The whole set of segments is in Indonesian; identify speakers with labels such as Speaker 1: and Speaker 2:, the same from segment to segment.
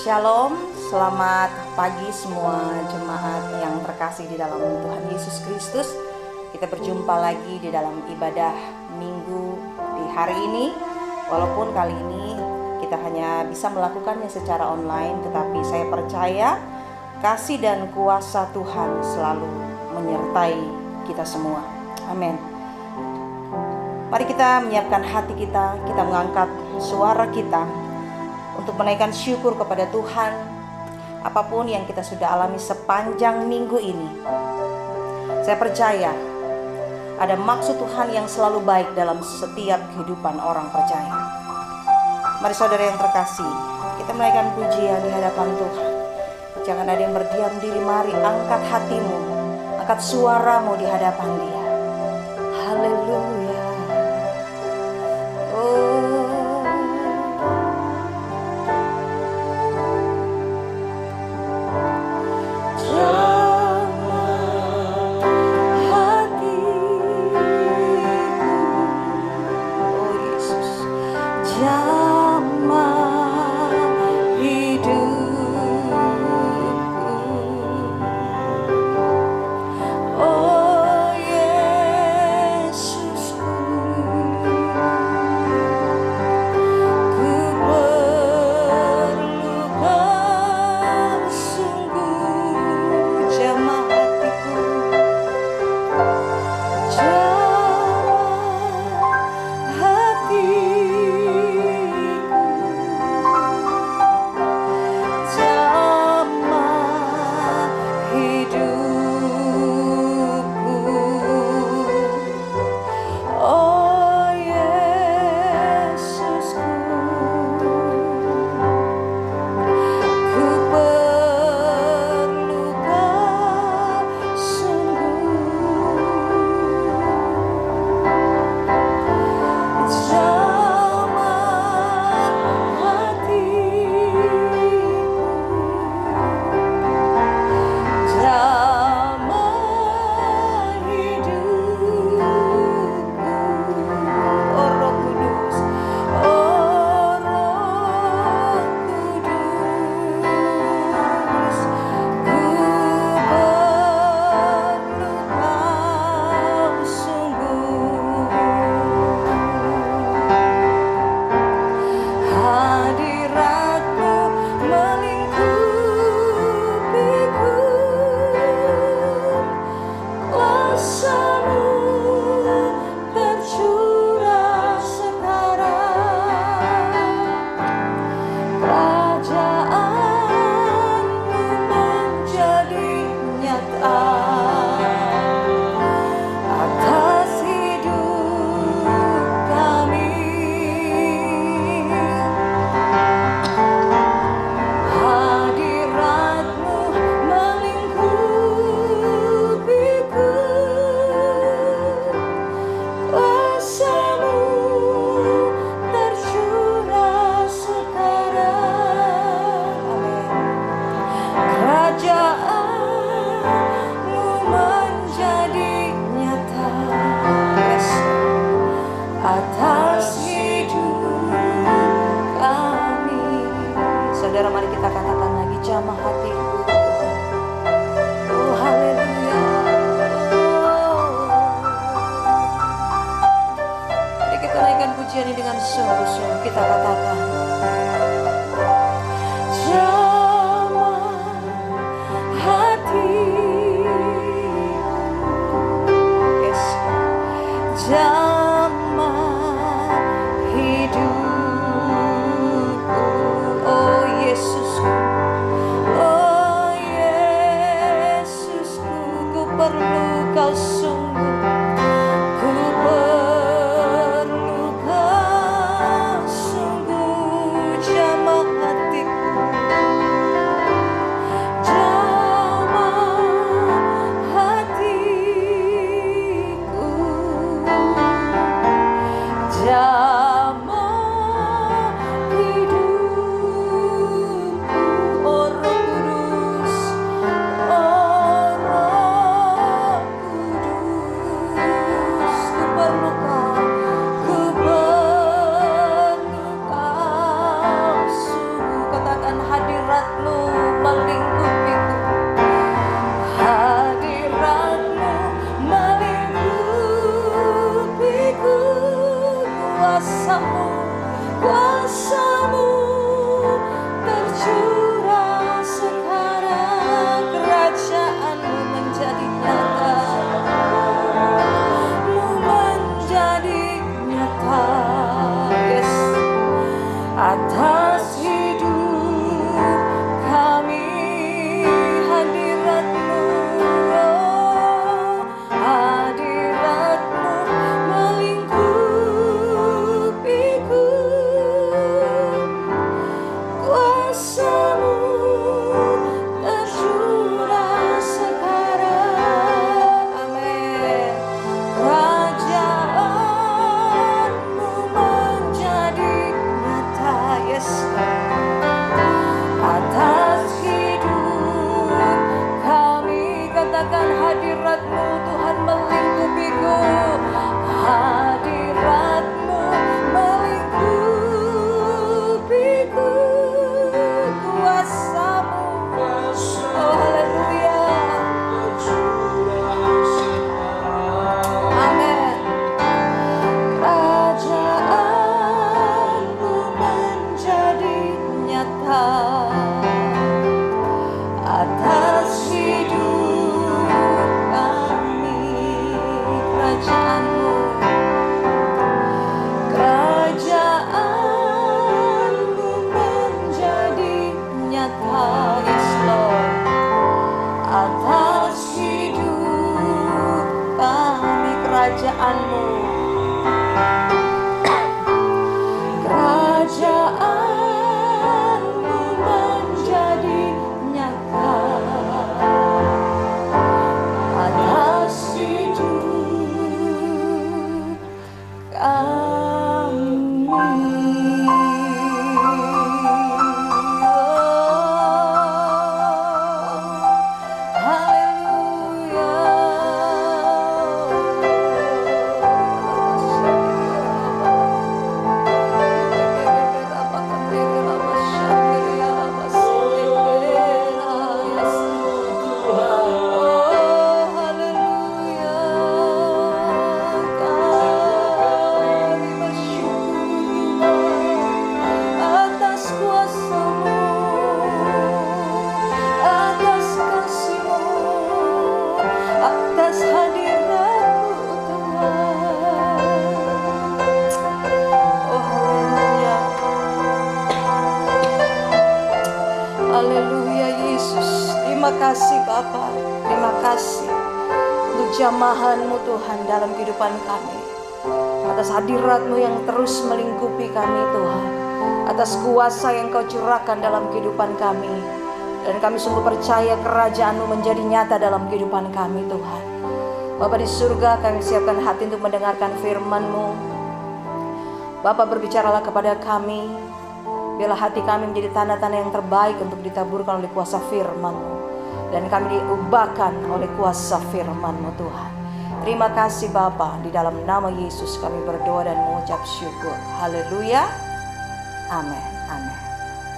Speaker 1: Shalom, selamat pagi semua jemaat yang terkasih di dalam Tuhan Yesus Kristus. Kita berjumpa lagi di dalam ibadah minggu di hari ini. Walaupun kali ini kita hanya bisa melakukannya secara online, tetapi saya percaya kasih dan kuasa Tuhan selalu menyertai kita semua. Amin. Mari kita menyiapkan hati kita, kita mengangkat suara kita untuk menaikkan syukur kepada Tuhan apapun yang kita sudah alami sepanjang minggu ini. Saya percaya ada maksud Tuhan yang selalu baik dalam setiap kehidupan orang percaya. Mari saudara yang terkasih, kita menaikkan pujian di hadapan Tuhan. Jangan ada yang berdiam diri, mari angkat hatimu, angkat suaramu di hadapan Dia. Haleluya. Saudara, mari kita katakan lagi, jamah hatiku. Oh, haleluya. Mari kita naikkan pujian ini dengan sungguh-sungguh. Kita katakan, jamah hatiku. Yes. Jamah hidup. Perlu kau sungguh, ku perlu kau sungguh. atas hidup kami, hadirat-Mu, hadirat-Mu melingkupiku, kuasa-Mu tercurah sekarang. Amin. Kerajaan-Mu menjadi nyata, yes, atas hidup kami. Katakan hadirat-Mu Tuhan melingkupiku, hadirat-Mu melingkupiku, kuasa-Mu, oh haleluya, amin. Kerajaan-Mu menjadi nyata atas hidup kami. Kerajaan-Mu, kerajaan-Mu menjadi nyata, yes Lord, atas hidup kami. Kerajaan-Mu, kerajaan-Mu menjadi nyata atas hidup kami. Atas kuasa-Mu, atas kasih-Mu, atas hadirat-Mu Tuhan. Oh haleluya, haleluya Yesus. Terima kasih Bapa, terima kasih untuk jamahan-Mu Tuhan dalam kehidupan kami, atas hadirat-Mu yang terus melingkupi kami Tuhan, atas kuasa yang Kau curahkan dalam kehidupan kami. Dan kami sungguh percaya kerajaan-Mu menjadi nyata dalam kehidupan kami Tuhan. Bapa di surga, kami siapkan hati untuk mendengarkan firman-Mu. Bapa, berbicaralah kepada kami, biarlah hati kami menjadi tanda-tanda yang terbaik untuk ditaburkan oleh kuasa firman-Mu, dan kami diubahkan oleh kuasa firman-Mu Tuhan. Terima kasih Bapa, di dalam nama Yesus kami berdoa dan mengucap syukur. Haleluya, amin, amin,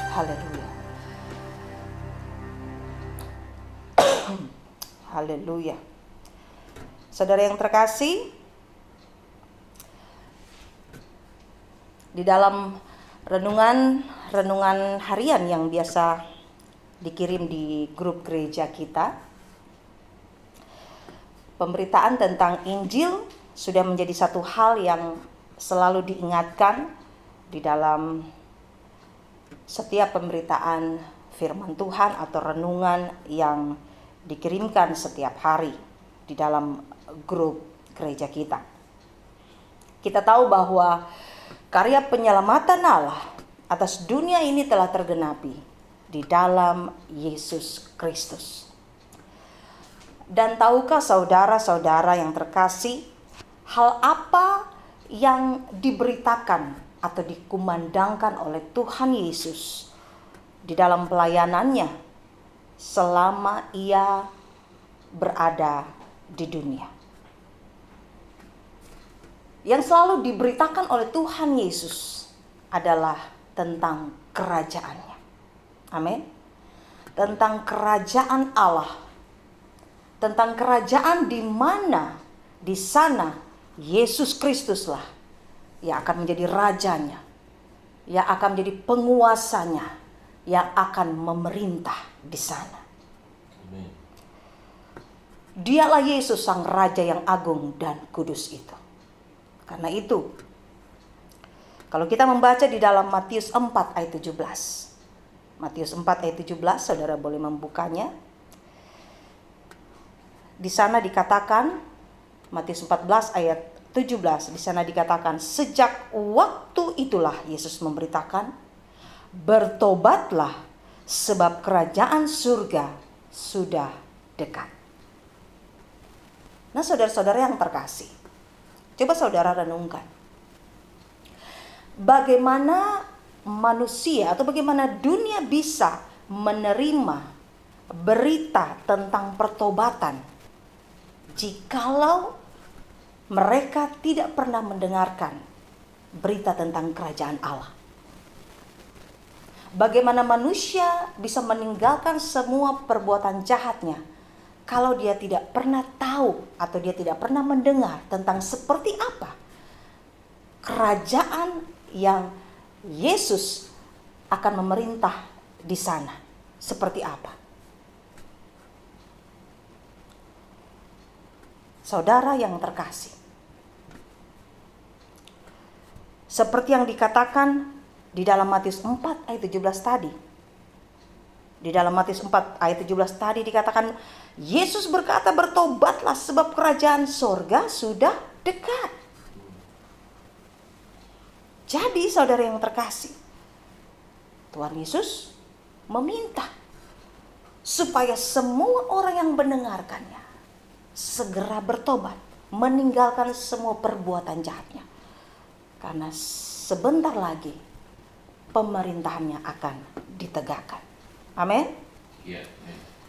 Speaker 1: haleluya. Haleluya. Saudara yang terkasih, di dalam renungan harian yang biasa dikirim di grup gereja kita, pemberitaan tentang Injil sudah menjadi satu hal yang selalu diingatkan di dalam setiap pemberitaan firman Tuhan atau renungan yang dikirimkan setiap hari di dalam grup gereja kita. Kita tahu bahwa karya penyelamatan Allah atas dunia ini telah tergenapi di dalam Yesus Kristus. Dan tahukah saudara-saudara yang terkasih, hal apa yang diberitakan atau dikumandangkan oleh Tuhan Yesus di dalam pelayanannya selama Ia berada di dunia? Yang selalu diberitakan oleh Tuhan Yesus adalah tentang kerajaannya. Amin. Tentang kerajaan Allah. Tentang kerajaan di mana di sana Yesus Kristuslah yang akan menjadi rajanya, yang akan menjadi penguasanya, yang akan memerintah di sana. Amen. Dialah Yesus sang Raja yang agung dan kudus itu. Karena itu, Kalau kita membaca di dalam Matius 4 ayat 17. Matius 4 ayat 17, saudara boleh membukanya. Di sana dikatakan, Matius 14 ayat 17, di sana dikatakan, sejak waktu itulah Yesus memberitakan, bertobatlah sebab kerajaan surga sudah dekat. Nah, saudara-saudara yang terkasih, coba saudara renungkan. Bagaimana manusia atau bagaimana dunia bisa menerima berita tentang pertobatan jikalau mereka tidak pernah mendengarkan berita tentang kerajaan Allah? Bagaimana manusia bisa meninggalkan semua perbuatan jahatnya kalau dia tidak pernah tahu atau dia tidak pernah mendengar tentang seperti apa kerajaan yang Yesus akan memerintah di sana, seperti apa? Saudara yang terkasih, seperti yang dikatakan di dalam Matius 4 ayat 17 tadi. Di dalam Matius 4 ayat 17 tadi dikatakan, Yesus berkata, bertobatlah sebab kerajaan sorga sudah dekat. Jadi saudara yang terkasih, Tuhan Yesus meminta supaya semua orang yang mendengarkannya segera bertobat, meninggalkan semua perbuatan jahatnya. Karena sebentar lagi pemerintahannya akan ditegakkan. Amin.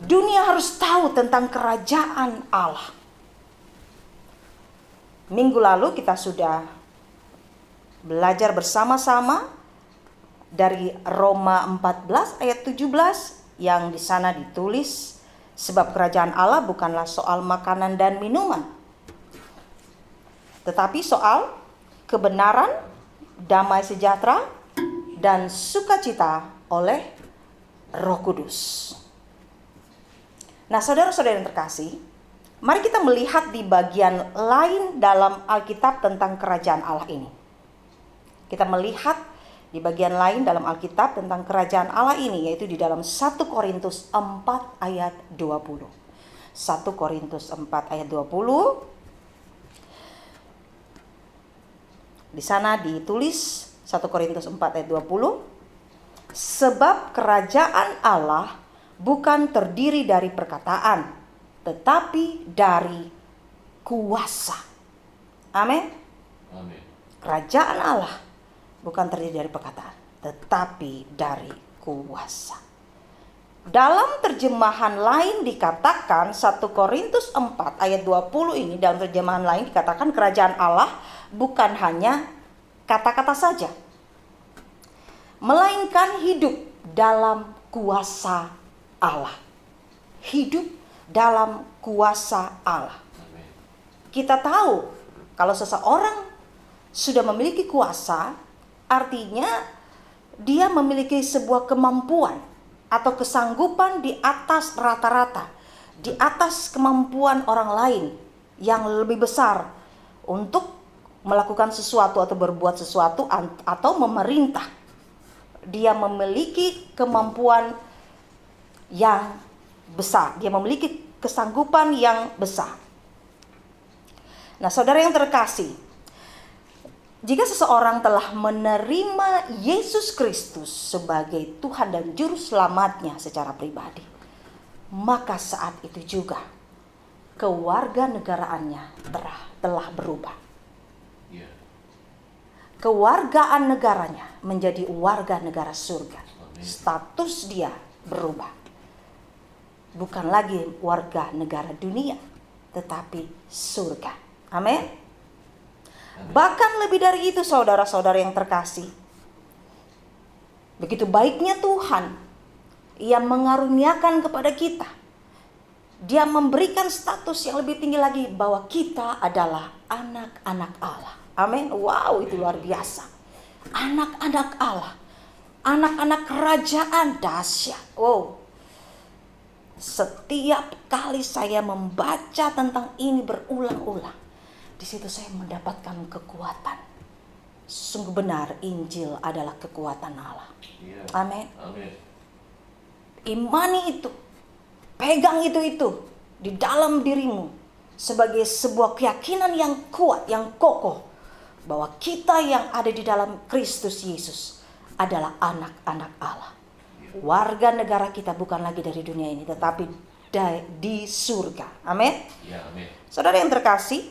Speaker 1: Dunia harus tahu tentang kerajaan Allah. Minggu lalu kita sudah belajar bersama-sama dari Roma 14 ayat 17 yang di sana ditulis, sebab kerajaan Allah bukanlah soal makanan dan minuman, tetapi soal kebenaran, damai sejahtera, dan sukacita oleh Roh Kudus. Nah, saudara-saudara yang terkasih, mari kita melihat di bagian lain dalam Alkitab tentang kerajaan Allah ini. Kita melihat di bagian lain dalam Alkitab tentang kerajaan Allah ini, yaitu di dalam 1 Korintus 4 ayat 20. 1 Korintus 4 ayat 20. Di sana ditulis 1 Korintus 4 ayat 20. Sebab kerajaan Allah bukan terdiri dari perkataan, tetapi dari kuasa. Amin.
Speaker 2: Amin.
Speaker 1: Kerajaan Allah bukan terdiri dari perkataan, tetapi dari kuasa. Dalam terjemahan lain dikatakan 1 Korintus 4 ayat 20 ini, dalam terjemahan lain dikatakan kerajaan Allah bukan hanya kata-kata saja, melainkan hidup dalam kuasa Allah. Hidup dalam kuasa Allah. Kita tahu kalau seseorang sudah memiliki kuasa, artinya dia memiliki sebuah kemampuan atau kesanggupan di atas rata-rata, di atas kemampuan orang lain yang lebih besar untuk melakukan sesuatu atau berbuat sesuatu atau memerintah. Dia memiliki kemampuan yang besar, dia memiliki kesanggupan yang besar. Nah, saudara yang terkasih, jika seseorang telah menerima Yesus Kristus sebagai Tuhan dan Juru Selamatnya secara pribadi, maka saat itu juga kewarganegaraannya telah berubah. Kewargaan negaranya menjadi warga negara surga. Status dia berubah. Bukan lagi warga negara dunia, tetapi surga. Amin. Bahkan lebih dari itu, saudara-saudara yang terkasih, begitu baiknya Tuhan, Ia mengaruniakan kepada kita, Dia memberikan status yang lebih tinggi lagi, bahwa kita adalah anak-anak Allah. Amin. Wow, itu luar biasa. Anak-anak Allah, anak-anak kerajaan dahsyat. Wow. Setiap kali saya membaca tentang ini berulang-ulang, di situ saya mendapatkan kekuatan. sungguh benar Injil adalah kekuatan Allah. Amin. Imani itu, pegang itu di dalam dirimu sebagai sebuah keyakinan yang kuat, yang kokoh, bahwa kita yang ada di dalam Kristus Yesus adalah anak-anak Allah. Warga negara kita bukan lagi dari dunia ini, tetapi di surga. Amin. Saudara yang terkasih,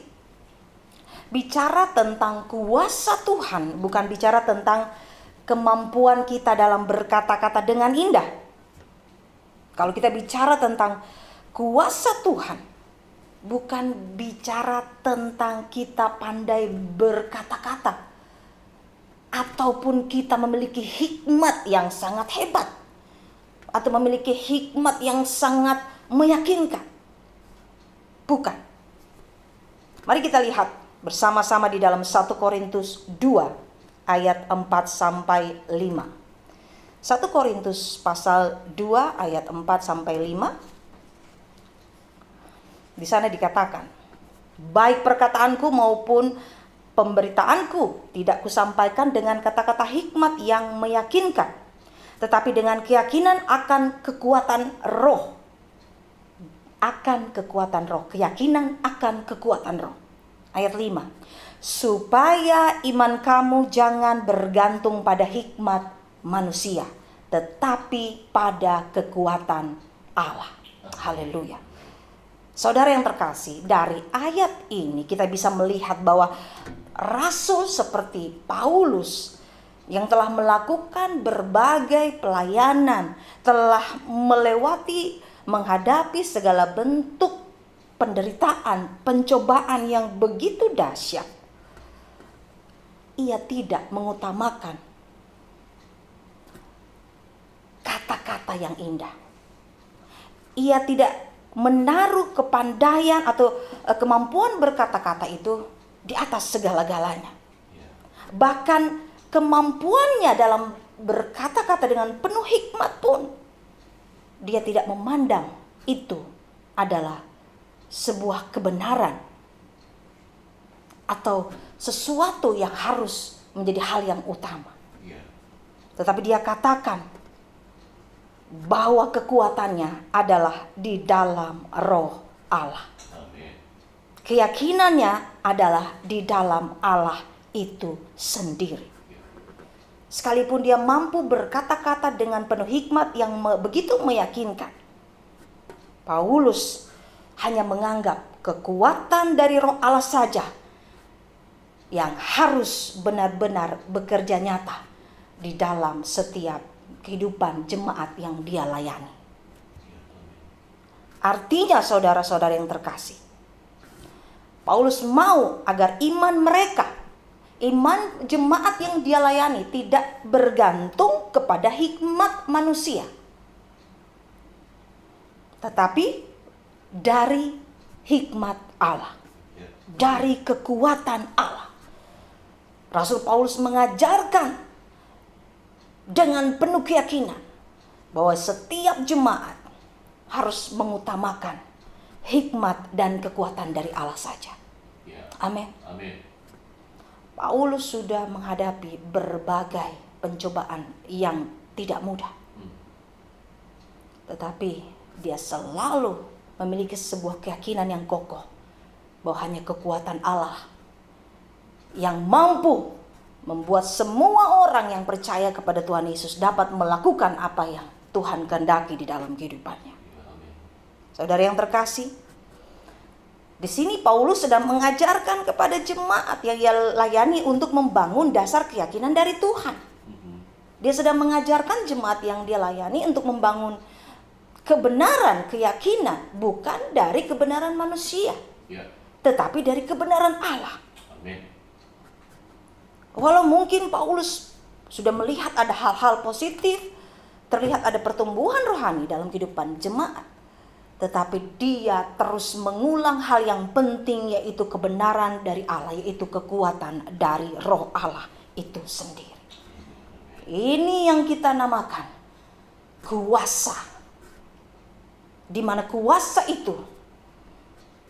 Speaker 1: bicara tentang kuasa Tuhan bukan bicara tentang kemampuan kita dalam berkata-kata dengan indah. Kalau kita bicara tentang kuasa Tuhan, bukan bicara tentang kita pandai berkata-kata ataupun kita memiliki hikmat yang sangat hebat atau memiliki hikmat yang sangat meyakinkan. Bukan. Mari kita lihat bersama-sama di dalam 1 Korintus 2 ayat 4 sampai 5. 1 Korintus pasal 2 ayat 4 sampai 5. Di sana dikatakan, baik perkataanku maupun pemberitaanku tidak kusampaikan dengan kata-kata hikmat yang meyakinkan, tetapi dengan keyakinan akan kekuatan roh. Akan kekuatan roh, keyakinan akan kekuatan roh. Ayat 5. Supaya iman kamu jangan bergantung pada hikmat manusia, tetapi pada kekuatan Allah. Haleluya. Saudara yang terkasih, dari ayat ini kita bisa melihat bahwa rasul seperti Paulus yang telah melakukan berbagai pelayanan, telah menghadapi segala bentuk penderitaan, pencobaan yang begitu dahsyat. Ia tidak mengutamakan kata-kata yang indah. Ia tidak menaruh kepandaian atau kemampuan berkata-kata itu di atas segala-galanya. Bahkan kemampuannya dalam berkata-kata dengan penuh hikmat pun, dia tidak memandang itu adalah sebuah kebenaran atau sesuatu yang harus menjadi hal yang utama. Tetapi dia katakan bahwa kekuatannya adalah di dalam roh Allah. Keyakinannya adalah di dalam Allah itu sendiri. Sekalipun dia mampu berkata-kata dengan penuh hikmat yang begitu meyakinkan, Paulus hanya menganggap kekuatan dari roh Allah saja yang harus benar-benar bekerja nyata di dalam setiap kehidupan jemaat yang dia layani. Artinya saudara-saudara yang terkasih, Paulus mau agar iman mereka, iman jemaat yang dia layani tidak bergantung kepada hikmat manusia, tetapi dari hikmat Allah, dari kekuatan Allah. Rasul Paulus mengajarkan dengan penuh keyakinan bahwa setiap jemaat harus mengutamakan hikmat dan kekuatan dari Allah saja. Amin. Paulus sudah menghadapi berbagai pencobaan yang tidak mudah. Tetapi dia selalu memiliki sebuah keyakinan yang kokoh bahwa hanya kekuatan Allah yang mampu membuat semua orang yang percaya kepada Tuhan Yesus dapat melakukan apa yang Tuhan kehendaki di dalam kehidupannya. Saudara yang terkasih, di sini Paulus sedang mengajarkan kepada jemaat yang ia layani untuk membangun dasar keyakinan dari Tuhan. Dia sedang mengajarkan jemaat yang dia layani untuk membangun kebenaran, keyakinan, bukan dari kebenaran manusia, tetapi dari kebenaran Allah. Walau mungkin Paulus sudah melihat ada hal-hal positif, terlihat ada pertumbuhan rohani dalam kehidupan jemaat, tetapi dia terus mengulang hal yang penting, yaitu kebenaran dari Allah, yaitu kekuatan dari roh Allah itu sendiri. Ini yang kita namakan kuasa, di mana kuasa itu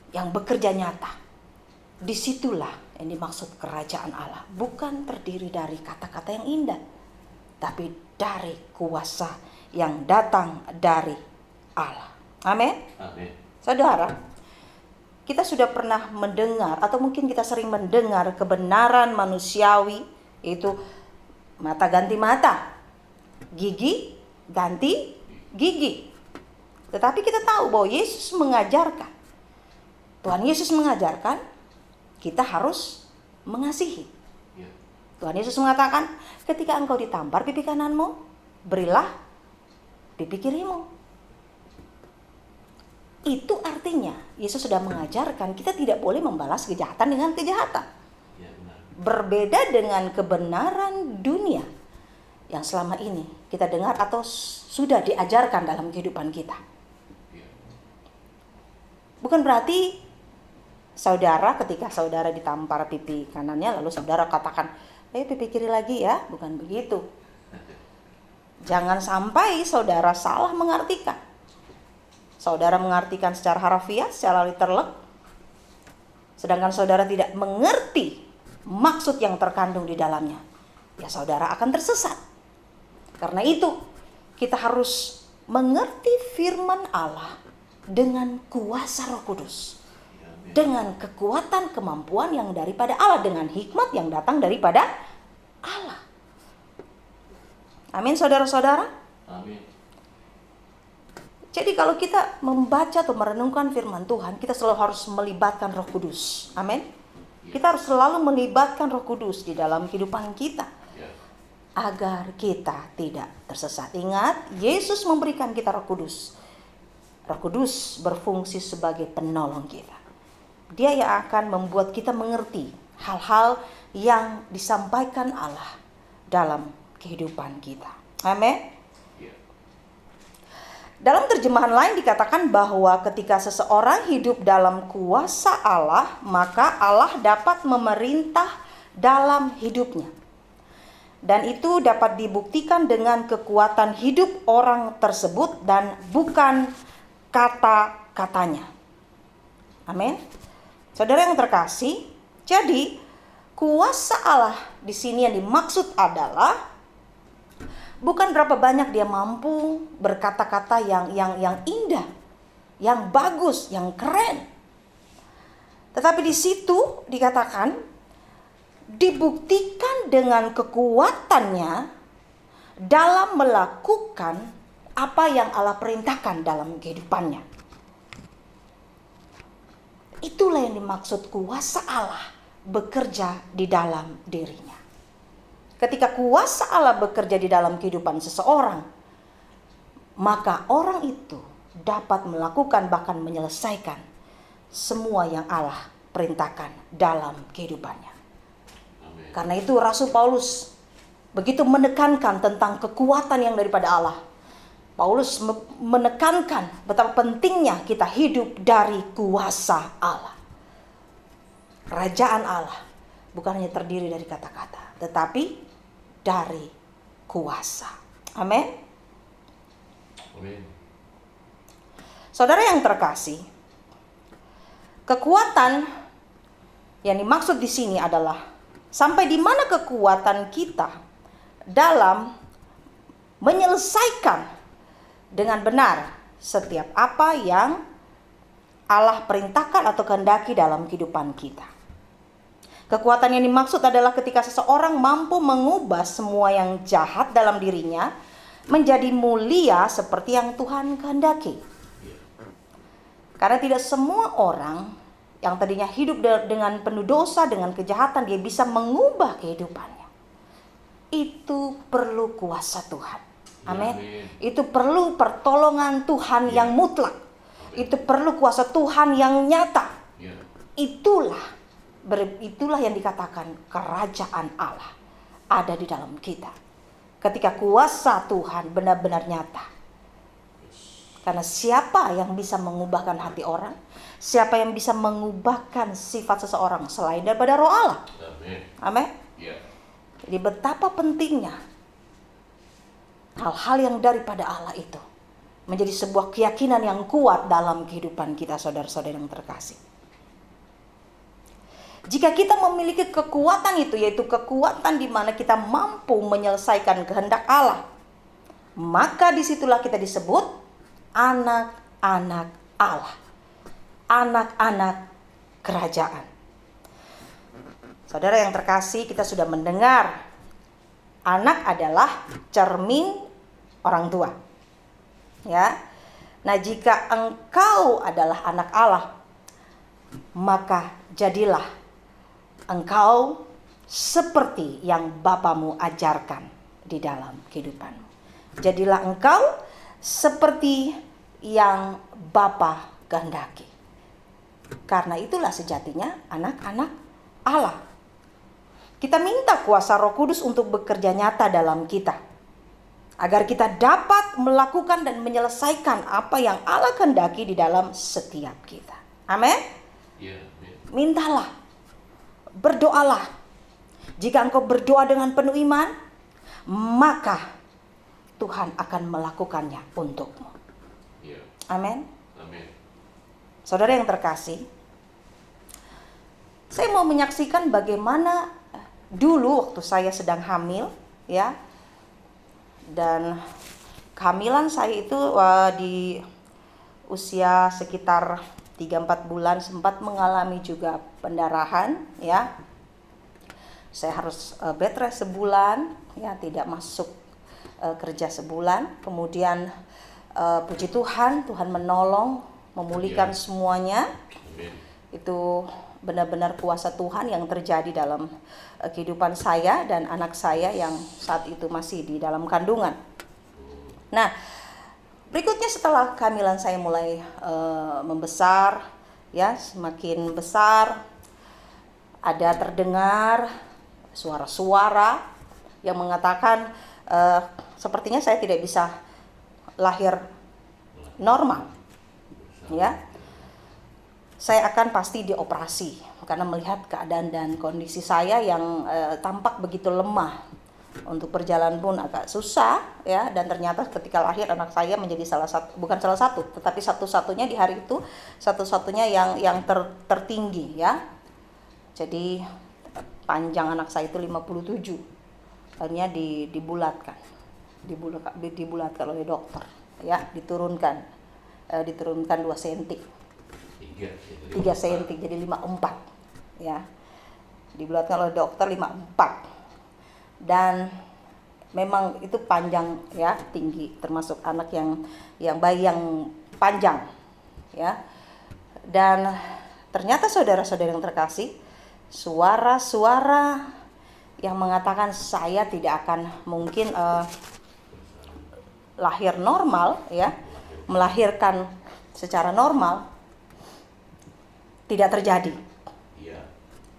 Speaker 1: yang bekerja nyata. Disitulah Yang dimaksud kerajaan Allah bukan terdiri dari kata-kata yang indah, tapi dari kuasa yang datang dari Allah. Amin.
Speaker 2: Amin.
Speaker 1: Saudara, kita sudah pernah mendengar atau mungkin kita sering mendengar kebenaran manusiawi, itu mata ganti mata, gigi ganti gigi. Tetapi kita tahu bahwa Yesus mengajarkan, Tuhan Yesus mengajarkan kita harus mengasihi.
Speaker 2: Ya.
Speaker 1: Tuhan Yesus mengatakan, ketika engkau ditampar pipi kananmu, berilah pipi kirimu. Itu artinya Yesus sudah mengajarkan kita tidak boleh membalas kejahatan dengan kejahatan.
Speaker 2: Ya, benar.
Speaker 1: Berbeda dengan kebenaran dunia yang selama ini kita dengar atau sudah diajarkan dalam kehidupan kita.
Speaker 2: Ya.
Speaker 1: Bukan berarti saudara ketika saudara ditampar pipi kanannya lalu saudara katakan, pipi kiri lagi ya. Bukan begitu. Jangan sampai saudara salah mengartikan. Saudara mengartikan secara harfiah, secara literal, sedangkan saudara tidak mengerti maksud yang terkandung di dalamnya, ya saudara akan tersesat. Karena itu kita harus mengerti firman Allah dengan kuasa Roh Kudus, dengan kekuatan kemampuan yang daripada Allah, dengan hikmat yang datang daripada Allah. Amin, saudara-saudara.
Speaker 2: Amin.
Speaker 1: Jadi kalau kita membaca atau merenungkan firman Tuhan, kita selalu harus melibatkan Roh Kudus. Amin. Kita harus selalu melibatkan Roh Kudus di dalam kehidupan kita, agar kita tidak tersesat. Ingat, Yesus memberikan kita Roh Kudus. Roh Kudus berfungsi sebagai penolong kita. Dia yang akan membuat kita mengerti hal-hal yang disampaikan Allah dalam kehidupan kita. Amin. Dalam terjemahan lain dikatakan bahwa ketika seseorang hidup dalam kuasa Allah, maka Allah dapat memerintah dalam hidupnya. Dan itu dapat dibuktikan dengan kekuatan hidup orang tersebut dan bukan kata-katanya. Amin. Saudara yang terkasih, jadi kuasa Allah di sini yang dimaksud adalah bukan berapa banyak dia mampu berkata-kata yang indah, yang bagus, yang keren. Tetapi di situ dikatakan dibuktikan dengan kekuatannya dalam melakukan apa yang Allah perintahkan dalam kehidupannya. Itulah yang dimaksud kuasa Allah bekerja di dalam dirinya. Ketika kuasa Allah bekerja di dalam kehidupan seseorang, maka orang itu dapat melakukan bahkan menyelesaikan semua yang Allah perintahkan dalam kehidupannya.
Speaker 2: Amin.
Speaker 1: Karena itu Rasul Paulus begitu menekankan tentang kekuatan yang daripada Allah. Paulus menekankan betapa pentingnya kita hidup dari kuasa Allah. Kerajaan Allah bukan hanya terdiri dari kata-kata, tetapi dari kuasa. Amin.
Speaker 2: Amin.
Speaker 1: Saudara yang terkasih, kekuatan yang dimaksud di sini adalah sampai di mana kekuatan kita dalam menyelesaikan dengan benar setiap apa yang Allah perintahkan atau kehendaki dalam kehidupan kita. Kekuatan yang dimaksud adalah ketika seseorang mampu mengubah semua yang jahat dalam dirinya menjadi mulia seperti yang Tuhan kehendaki. Karena tidak semua orang yang tadinya hidup dengan penuh dosa, dengan kejahatan, dia bisa mengubah kehidupannya. Itu perlu kuasa Tuhan. Amin. Itu perlu pertolongan Tuhan yang mutlak. Itu perlu kuasa Tuhan yang nyata. Itulah yang dikatakan kerajaan Allah ada di dalam kita. Ketika kuasa Tuhan benar-benar nyata. Karena siapa yang bisa mengubahkan hati orang? Siapa yang bisa mengubahkan sifat seseorang selain daripada Roh Allah? Amin. Jadi betapa pentingnya hal-hal yang daripada Allah itu menjadi sebuah keyakinan yang kuat dalam kehidupan kita, saudara-saudara yang terkasih. Jika kita memiliki kekuatan itu, yaitu kekuatan di mana kita mampu menyelesaikan kehendak Allah, maka disitulah kita disebut anak-anak Allah, anak-anak kerajaan. Saudara yang terkasih, kita sudah mendengar anak adalah cermin orang tua. Ya. Nah, jika engkau adalah anak Allah, maka jadilah engkau seperti yang Bapamu ajarkan di dalam kehidupanmu. Jadilah engkau seperti yang Bapa kehendaki. Karena itulah sejatinya anak-anak Allah. Kita minta kuasa Roh Kudus untuk bekerja nyata dalam kita, agar kita dapat melakukan dan menyelesaikan apa yang Allah kehendaki di dalam setiap kita. Amin.
Speaker 2: Ya,
Speaker 1: Mintalah, berdoalah. Jika engkau berdoa dengan penuh iman, maka Tuhan akan melakukannya untukmu.
Speaker 2: ya.
Speaker 1: Amin.
Speaker 2: Amin.
Speaker 1: Saudara yang terkasih, saya mau menyaksikan bagaimana dulu waktu saya sedang hamil, ya. Dan kehamilan saya itu di usia sekitar 3-4 bulan sempat mengalami juga pendarahan, ya. Saya harus bed rest sebulan, ya, tidak masuk kerja sebulan. Kemudian puji Tuhan, Tuhan menolong, memulihkan semuanya.
Speaker 2: Amin.
Speaker 1: Itu benar-benar kuasa Tuhan yang terjadi dalam kehidupan saya dan anak saya yang saat itu masih di dalam kandungan. Nah, berikutnya setelah kehamilan saya mulai membesar, ya, semakin besar, ada terdengar suara-suara yang mengatakan sepertinya saya tidak bisa lahir normal, ya. Saya akan pasti dioperasi karena melihat keadaan dan kondisi saya yang tampak begitu lemah. Untuk berjalan pun agak susah, ya. Dan ternyata ketika lahir anak saya menjadi tetapi satu-satunya di hari itu, satu-satunya yang tertinggi, ya. Jadi panjang anak saya itu 57. Akhirnya dibulatkan oleh dokter, ya, diturunkan 2 cm. 3 cm jadi 54, ya. Dibulatkan oleh dokter 54. Dan memang itu panjang, ya, tinggi, termasuk anak yang bayi yang panjang, ya. Dan ternyata saudara-saudara yang terkasih, suara-suara yang mengatakan saya tidak akan mungkin lahir normal, ya, melahirkan secara normal, tidak terjadi.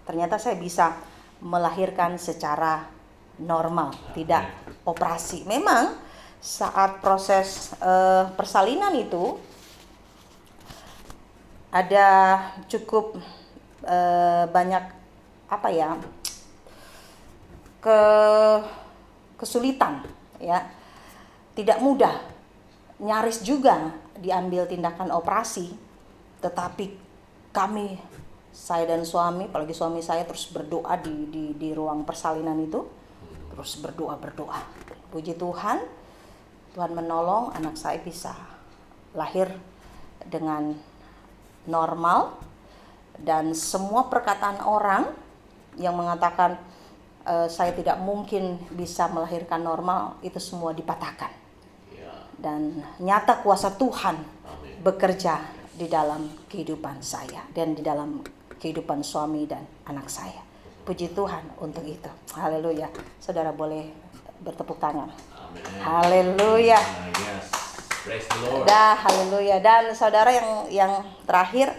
Speaker 1: Ternyata saya bisa melahirkan secara normal, tidak operasi. Memang saat proses persalinan itu ada cukup banyak kesulitan, ya. Tidak mudah, nyaris juga diambil tindakan operasi, tetapi kami, saya dan suami, apalagi suami saya, terus berdoa di ruang persalinan itu, terus berdoa. Puji Tuhan, Tuhan menolong, anak saya bisa lahir dengan normal. Dan semua perkataan orang yang mengatakan saya tidak mungkin bisa melahirkan normal, itu semua dipatahkan. Dan nyata kuasa Tuhan bekerja di dalam kehidupan saya dan di dalam kehidupan suami dan anak saya. Puji Tuhan untuk itu. Haleluya. Saudara boleh bertepuk tangan. Haleluya.
Speaker 2: Yes. Praise the Lord.
Speaker 1: Haleluya. Dan saudara yang terakhir,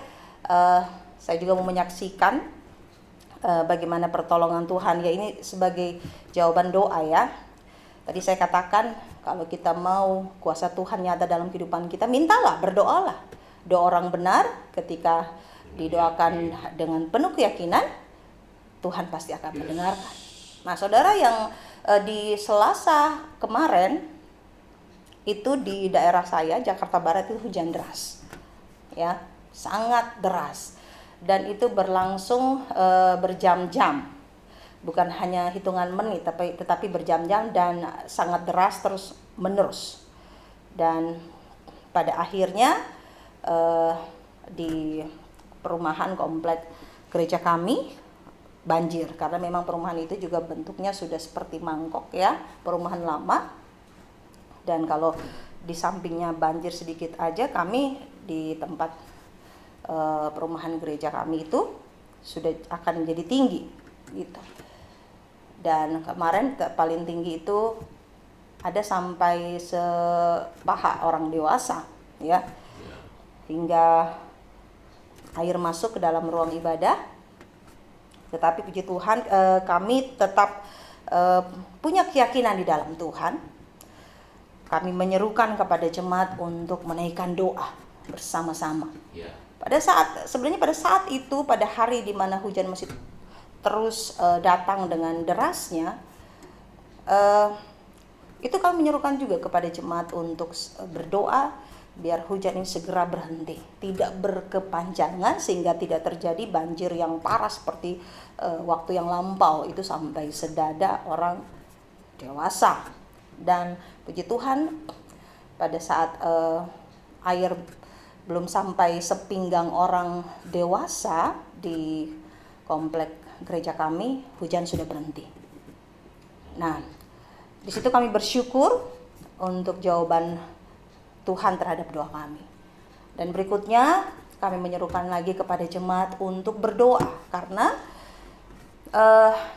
Speaker 1: saya juga mau menyaksikan bagaimana pertolongan Tuhan. Ya, ini sebagai jawaban doa, ya. Tadi saya katakan kalau kita mau kuasa Tuhan nyata dalam kehidupan kita, mintalah, berdoalah. Doa orang benar ketika didoakan dengan penuh keyakinan, Tuhan pasti akan mendengarkan. Nah, saudara yang di Selasa kemarin itu di daerah saya, Jakarta Barat, itu hujan deras, ya, sangat deras. dan itu berlangsung berjam-jam. Bukan hanya hitungan menit, tetapi berjam-jam dan sangat deras terus menerus. Dan pada akhirnya di perumahan komplek gereja kami banjir, karena memang perumahan itu juga bentuknya sudah seperti mangkok ya, perumahan lama. Dan kalau di sampingnya banjir sedikit aja, kami di tempat perumahan gereja kami itu sudah akan menjadi tinggi gitu. Dan kemarin paling tinggi itu ada sampai sepaha orang dewasa ya, hingga air masuk ke dalam ruang ibadah. Tetapi puji Tuhan, kami tetap punya keyakinan di dalam Tuhan. Kami menyerukan kepada jemaat untuk menaikkan doa bersama-sama. Pada saat itu, pada hari di mana hujan masih terus datang dengan derasnya, itu kami menyerukan juga kepada jemaat untuk berdoa biar hujan ini segera berhenti, tidak berkepanjangan sehingga tidak terjadi banjir yang parah seperti waktu yang lampau itu sampai sedada orang dewasa. Dan puji Tuhan, pada saat air belum sampai sepinggang orang dewasa di komplek gereja kami, hujan sudah berhenti. Nah, di situ kami bersyukur untuk jawaban Tuhan terhadap doa kami. Dan berikutnya kami menyerukan lagi kepada jemaat untuk berdoa, karena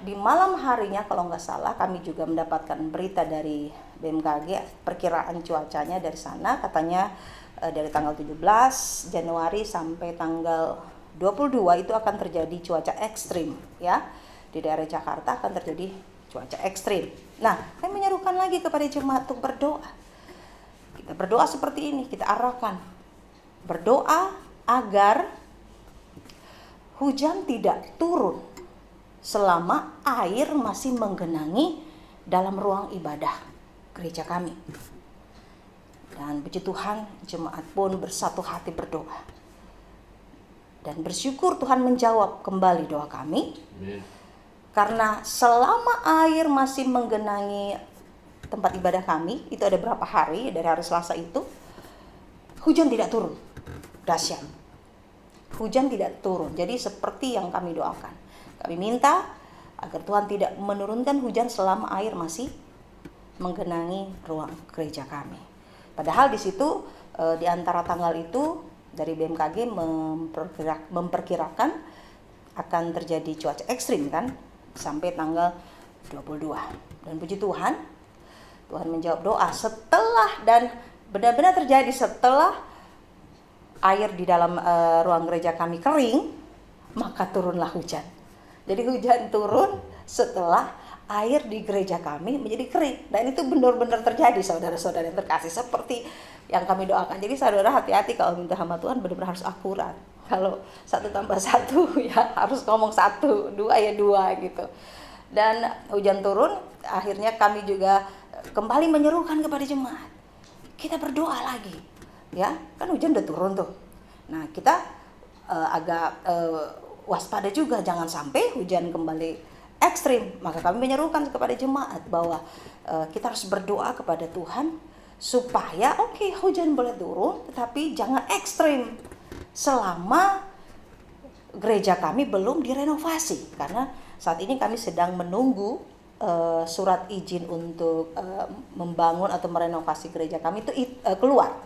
Speaker 1: di malam harinya kalau nggak salah kami juga mendapatkan berita dari BMKG, perkiraan cuacanya dari sana katanya dari tanggal 17 Januari sampai tanggal 22 itu akan terjadi cuaca ekstrim ya. Di daerah Jakarta akan terjadi cuaca ekstrim. Nah, saya menyerukan lagi kepada jemaat untuk berdoa. Kita berdoa seperti ini, kita arahkan. Berdoa agar hujan tidak turun selama air masih menggenangi dalam ruang ibadah gereja kami. Dan puji Tuhan, jemaat pun bersatu hati berdoa. Dan bersyukur Tuhan menjawab kembali doa kami.
Speaker 2: Amen.
Speaker 1: Karena selama air masih menggenangi tempat ibadah kami, itu ada berapa hari, dari hari Selasa itu, hujan tidak turun. Dahsyat. Hujan tidak turun. Jadi seperti yang kami doakan. Kami minta agar Tuhan tidak menurunkan hujan selama air masih menggenangi ruang gereja kami. Padahal di situ di antara tanggal itu dari BMKG memperkirakan akan terjadi cuaca ekstrim kan sampai tanggal 22. Dan puji Tuhan, Tuhan menjawab doa setelah, dan benar-benar terjadi setelah air di dalam ruang gereja kami kering, maka turunlah hujan. Jadi hujan turun setelah air di gereja kami menjadi kering. Dan itu benar-benar terjadi, saudara-saudara yang terkasih, seperti yang kami doakan. Jadi saudara hati-hati kalau minta hamba Tuhan, benar-benar harus akurat. Kalau 1 tambah 1 ya harus ngomong 1, 2 ya 2 gitu. Dan hujan turun, akhirnya kami juga kembali menyerukan kepada jemaat. Kita berdoa lagi. Ya, kan hujan udah turun tuh. Nah, kita agak waspada juga, jangan sampai hujan kembali ekstrim. Maka kami menyerukan kepada jemaat bahwa kita harus berdoa kepada Tuhan supaya hujan boleh turun, tetapi jangan ekstrim selama gereja kami belum direnovasi. Karena saat ini kami sedang menunggu surat izin untuk membangun atau merenovasi gereja kami itu keluar.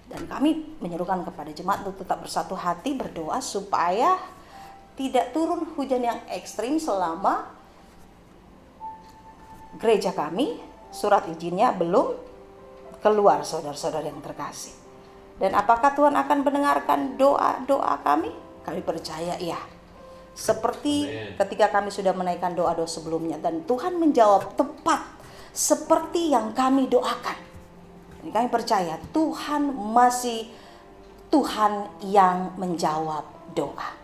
Speaker 1: Dan kami menyerukan kepada jemaat untuk tetap bersatu hati berdoa supaya tidak turun hujan yang ekstrim selama gereja kami surat izinnya belum keluar, saudara-saudara yang terkasih. Dan apakah Tuhan akan mendengarkan doa-doa kami? Kami percaya ya. Seperti ketika kami sudah menaikkan doa-doa sebelumnya, dan Tuhan menjawab tepat seperti yang kami doakan. Dan kami percaya Tuhan masih Tuhan yang menjawab doa.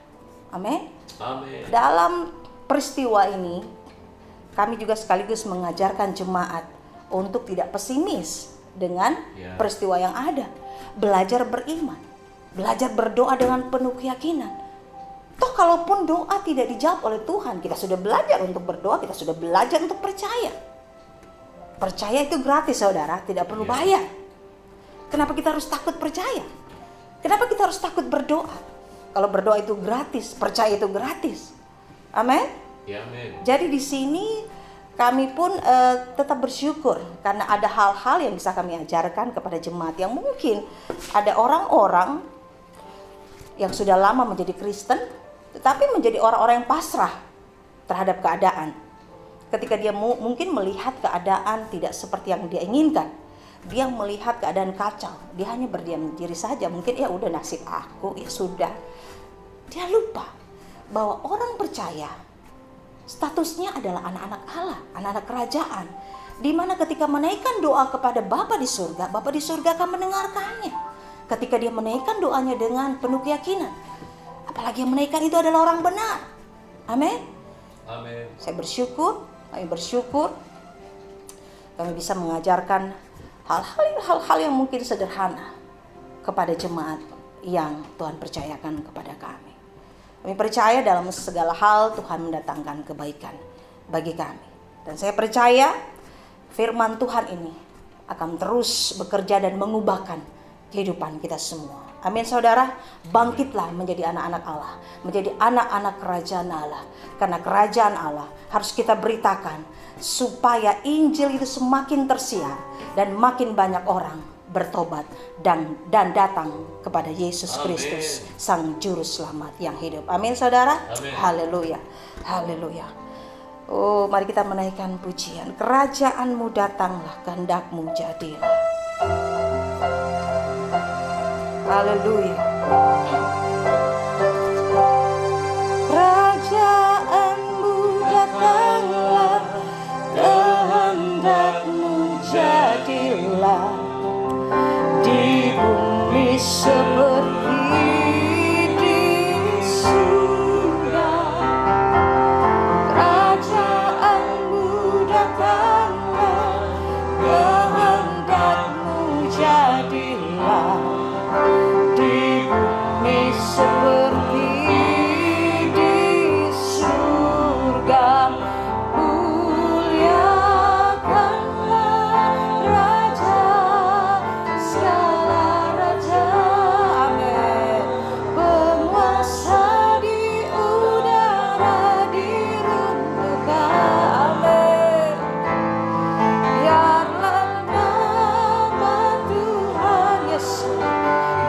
Speaker 1: Amin.
Speaker 2: Amin.
Speaker 1: Dalam peristiwa ini, kami juga sekaligus mengajarkan jemaat untuk tidak pesimis dengan peristiwa yang ada. Belajar beriman, belajar berdoa dengan penuh keyakinan. Toh kalaupun doa tidak dijawab oleh Tuhan, kita sudah belajar untuk berdoa, kita sudah belajar untuk percaya. Percaya itu gratis saudara, tidak perlu bayar. Kenapa kita harus takut percaya? Kenapa kita harus takut berdoa? Kalau berdoa itu gratis, percaya itu gratis. Amin.
Speaker 2: Ya, amin.
Speaker 1: Jadi di sini kami pun tetap bersyukur karena ada hal-hal yang bisa kami ajarkan kepada jemaat yang mungkin ada orang-orang yang sudah lama menjadi Kristen, tetapi menjadi orang-orang yang pasrah terhadap keadaan. Ketika dia mungkin melihat keadaan tidak seperti yang dia inginkan, dia melihat keadaan kacau, dia hanya berdiam diri saja. Mungkin ya udah nasib aku, ya sudah. Dia lupa bahwa orang percaya statusnya adalah anak-anak Allah, anak-anak kerajaan. Di mana ketika menaikkan doa kepada Bapa di surga akan mendengarkannya. Ketika dia menaikkan doanya dengan penuh keyakinan. Apalagi yang menaikkan itu adalah orang benar. Amin.
Speaker 2: Amin.
Speaker 1: Kami bersyukur kami bisa mengajarkan hal-hal yang mungkin sederhana kepada jemaat yang Tuhan percayakan kepada kami. Kami percaya dalam segala hal Tuhan mendatangkan kebaikan bagi kami. Dan saya percaya firman Tuhan ini akan terus bekerja dan mengubahkan kehidupan kita semua. Amin saudara, bangkitlah menjadi anak-anak Allah, menjadi anak-anak kerajaan Allah. Karena kerajaan Allah harus kita beritakan supaya Injil itu semakin tersiar dan makin banyak orang bertobat dan datang kepada Yesus Kristus, Sang Juru Selamat yang hidup. Amin saudara.
Speaker 2: Amin.
Speaker 1: Haleluya. Haleluya. Oh, mari kita menaikkan pujian. Kerajaanmu datanglah, kehendakmu jadilah. Haleluya. Kerajaanmu datanglah, kehendakmu jadilah, di bumi seperti di surga. Kerajaanmu datanglah, kehendakmu jadilah, di bumi seperti di surga. Muliakanlah Raja segala raja, amin. Penguasa di udara diruntuhkan, amin. Biarlah nama Tuhan Yesus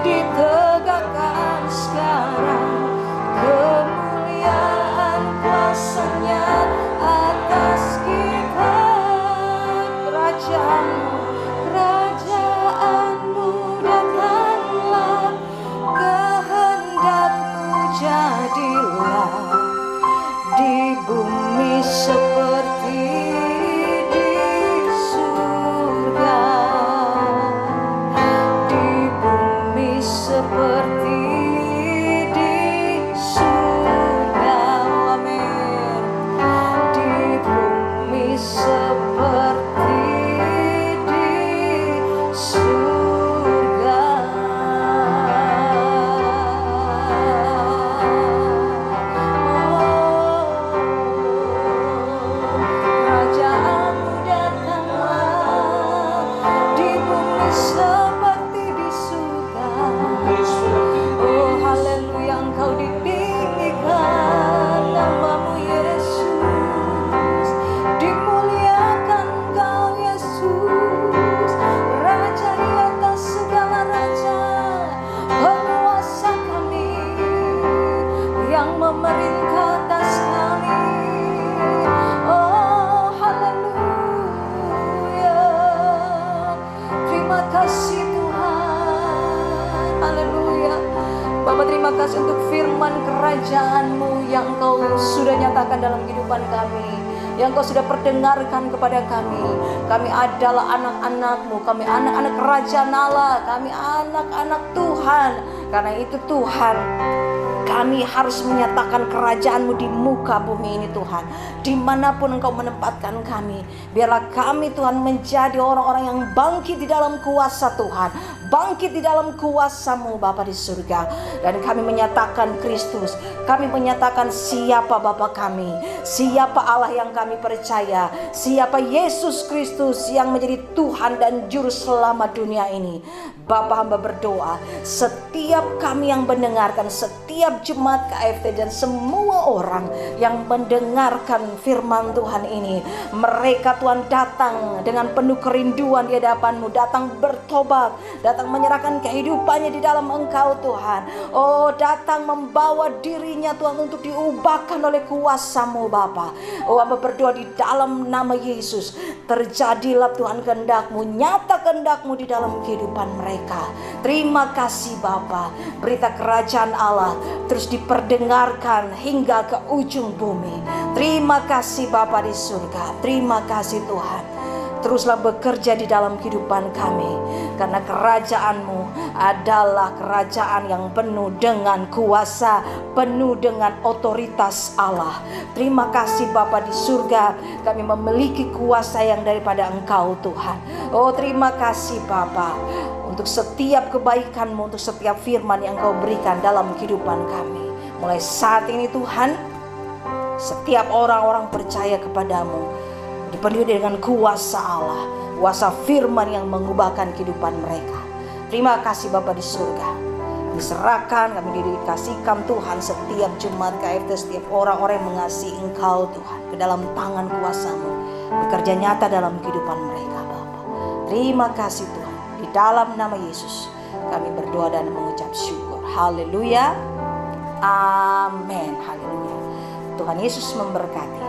Speaker 1: ditegakkan sekarang, kemuliaan kuasa-Nya atas kita. Kerajaanmu datanglah, kehendakmu jadilah, di bumi seperti di surga. Di bumi seperti di surga, amin. Di bumi seperti di surga. Kerajaanmu datanglah, di bumi seperti di surga. Oh haleluya, Engkau ditinggikan, namamu Yesus, dimuliakan Engkau Yesus, Raja di atas segala raja, penguasa kami, yang memerintah atas kami. Oh haleluya, terima kasih Tuhan, haleluya. Bapa, terima kasih untuk firman kerajaan-Mu yang Engkau sudah nyatakan dalam kehidupan kami, yang Engkau sudah perdengarkan kepada kami. Kami adalah anak-anak-Mu, kami anak-anak kerajaan Allah, kami anak-anak Tuhan. Karena itu Tuhan, kami harus menyatakan kerajaan-Mu di muka bumi ini Tuhan. Dimanapun Engkau menempatkan kami, biarlah kami Tuhan menjadi orang-orang yang bangkit di dalam kuasa Tuhan. bangkit di dalam kuasa-Mu Bapa di surga. Dan kami menyatakan Kristus, kami menyatakan siapa Bapa kami, siapa Allah yang kami percaya, siapa Yesus Kristus yang menjadi Tuhan dan Juru Selamat dunia ini. Bapa, hamba berdoa, setiap kami yang mendengarkan, setiap jemaat KFT dan semua orang yang mendengarkan firman Tuhan ini, mereka Tuhan datang dengan penuh kerinduan di hadapan-Mu, datang bertobat, datang menyerahkan kehidupannya di dalam Engkau Tuhan. Oh, datang membawa dirinya Tuhan untuk diubahkan oleh kuasa-Mu Bapa. Oh, hamba berdoa di dalam nama Yesus, terjadilah Tuhan kehendak-Mu, nyata kehendak-Mu di dalam kehidupan mereka. Terima kasih Bapa, berita kerajaan Allah terus diperdengarkan hingga ke ujung bumi. Terima kasih Bapa di surga, terima kasih Tuhan. Teruslah bekerja di dalam kehidupan kami, karena kerajaan-Mu adalah kerajaan yang penuh dengan kuasa, penuh dengan otoritas Allah. Terima kasih Bapa di surga, kami memiliki kuasa yang daripada Engkau Tuhan. Oh, terima kasih Bapa untuk setiap kebaikan-Mu, untuk setiap firman yang Engkau berikan dalam kehidupan kami. Mulai saat ini Tuhan, setiap orang-orang percaya kepadamu dipenuhi dengan kuasa Allah, kuasa firman yang mengubahkan kehidupan mereka. Terima kasih Bapa di surga. Diserahkan, kami dikasihkan Tuhan setiap jemaat KFT, setiap orang-orang yang mengasihi Engkau Tuhan, ke dalam tangan kuasa-Mu, bekerja nyata dalam kehidupan mereka Bapa. Terima kasih Tuhan. Di dalam nama Yesus kami berdoa dan mengucap syukur. Haleluya. Amin. Haleluya. Tuhan Yesus memberkati.